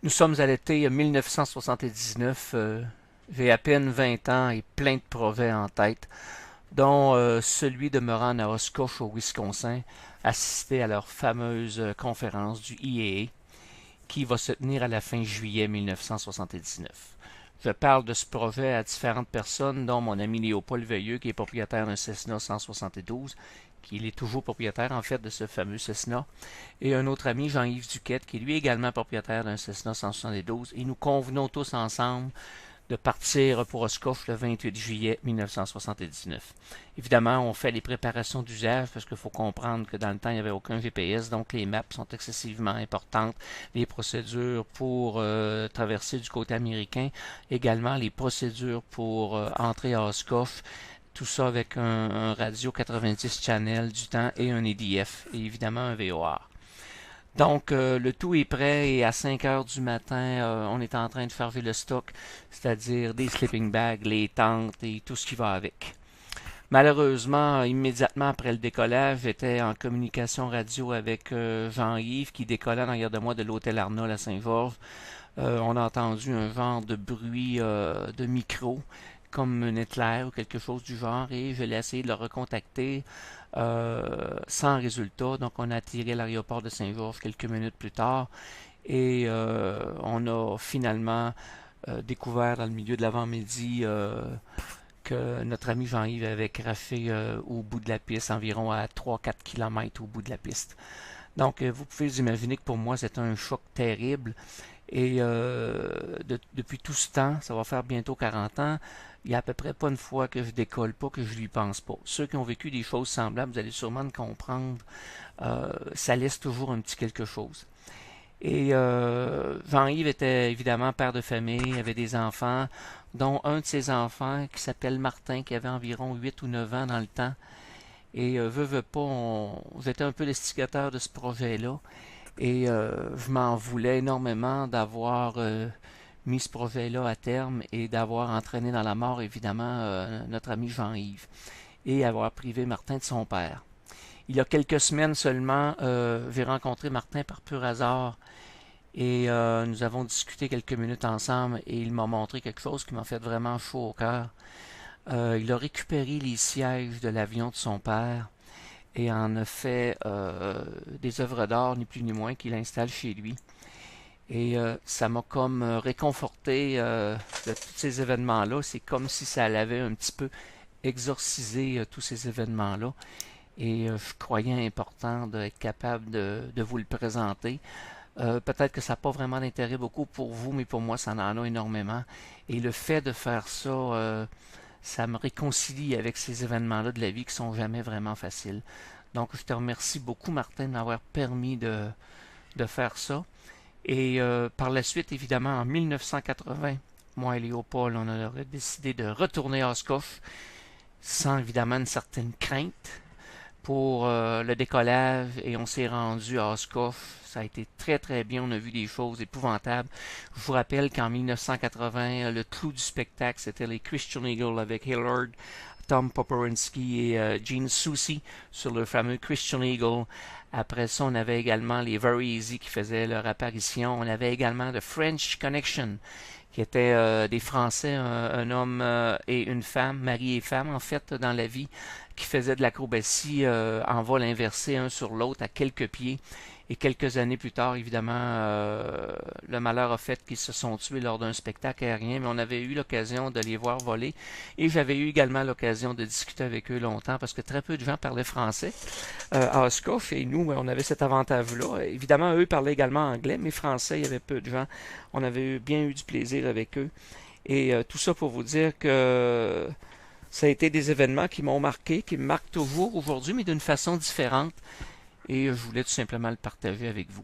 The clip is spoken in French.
Nous sommes à l'été 1979. J'ai à peine 20 ans et plein de projets en tête, dont celui de me rendre à Oshkosh, au Wisconsin, assister à leur fameuse conférence du IAA qui va se tenir à la fin juillet 1979. Je parle de ce projet à différentes personnes, dont mon ami Léopold Veilleux, qui est propriétaire d'un Cessna 172, qui est toujours propriétaire en fait de ce fameux Cessna, et un autre ami, Jean-Yves Duquette, qui est lui également propriétaire d'un Cessna 172, et nous convenons tous ensemble de partir pour Oshkosh le 28 juillet 1979. Évidemment, on fait les préparations d'usage parce qu'il faut comprendre que dans le temps, il n'y avait aucun GPS, donc les maps sont excessivement importantes. Les procédures pour traverser du côté américain, également les procédures pour entrer à Oshkosh, tout ça avec un radio 90 channel du temps et un EDF, et évidemment un VOR. Donc, le tout est prêt et à 5 heures du matin, on est en train de charger le stock, c'est-à-dire des sleeping bags, les tentes et tout ce qui va avec. Malheureusement, immédiatement après le décollage, j'étais en communication radio avec Jean-Yves qui décollait en arrière de moi de l'hôtel Arnold à Saint-Georges. On a entendu un genre de bruit de micro, comme un éclair ou quelque chose du genre, et je l'ai essayé de le recontacter sans résultat. Donc on a atterri à l'aéroport de Saint-Georges quelques minutes plus tard et on a finalement découvert dans le milieu de l'avant-midi que notre ami Jean-Yves avait craché au bout de la piste, environ à 3-4 km au bout de la piste. Donc vous pouvez vous imaginer que pour moi c'est un choc terrible. Et depuis tout ce temps, ça va faire bientôt 40 ans, il n'y a à peu près pas une fois que je décolle pas, que je lui pense pas. Ceux qui ont vécu des choses semblables, vous allez sûrement me comprendre, ça laisse toujours un petit quelque chose. Et Jean-Yves était évidemment père de famille, avait des enfants, dont un de ses enfants qui s'appelle Martin, qui avait environ 8 ou 9 ans dans le temps. Et veut pas, j'étais un peu l'instigateur de ce projet-là. Et je m'en voulais énormément d'avoir mis ce projet-là à terme et d'avoir entraîné dans la mort, évidemment, notre ami Jean-Yves et avoir privé Martin de son père. Il y a quelques semaines seulement, j'ai rencontré Martin par pur hasard et nous avons discuté quelques minutes ensemble et il m'a montré quelque chose qui m'a fait vraiment chaud au cœur. Il a récupéré les sièges de l'avion de son père et en a fait des œuvres d'art, ni plus ni moins, qu'il installe chez lui. Et ça m'a comme réconforté de tous ces événements-là. C'est comme si ça l'avait un petit peu exorcisé tous ces événements-là. Et je croyais important d'être capable de vous le présenter. Peut-être que ça n'a pas vraiment d'intérêt beaucoup pour vous, mais pour moi, ça en a énormément. Et le fait de faire ça, ça me réconcilie avec ces événements-là de la vie qui sont jamais vraiment faciles. Donc, je te remercie beaucoup, Martin, de m'avoir permis de faire ça. Et par la suite, évidemment, en 1980, moi et Léopold, on aurait décidé de retourner à Oshkosh, sans évidemment une certaine crainte pour le décollage, et on s'est rendu à Oshkosh. Ça a été très très bien, on a vu des choses épouvantables. Je vous rappelle qu'en 1980, le clou du spectacle, c'était les Christian Eagle avec Hillard, Tom Poporinski et Gene Soucy sur le fameux Christian Eagle. Après ça, on avait également les Very Easy qui faisaient leur apparition. On avait également The French Connection, qui étaient des Français, un homme et une femme, mari et femme en fait, dans la vie, qui faisaient de l'acrobatie en vol inversé un sur l'autre à quelques pieds. Et quelques années plus tard, évidemment, le malheur a fait qu'ils se sont tués lors d'un spectacle aérien, mais on avait eu l'occasion de les voir voler. Et j'avais eu également l'occasion de discuter avec eux longtemps, parce que très peu de gens parlaient français à Oshkosh, et nous, on avait cet avantage-là. Évidemment, eux parlaient également anglais, mais français, il y avait peu de gens. On avait bien eu du plaisir avec eux. Et tout ça pour vous dire que ça a été des événements qui m'ont marqué, qui me marquent toujours aujourd'hui, mais d'une façon différente. Et je voulais tout simplement le partager avec vous.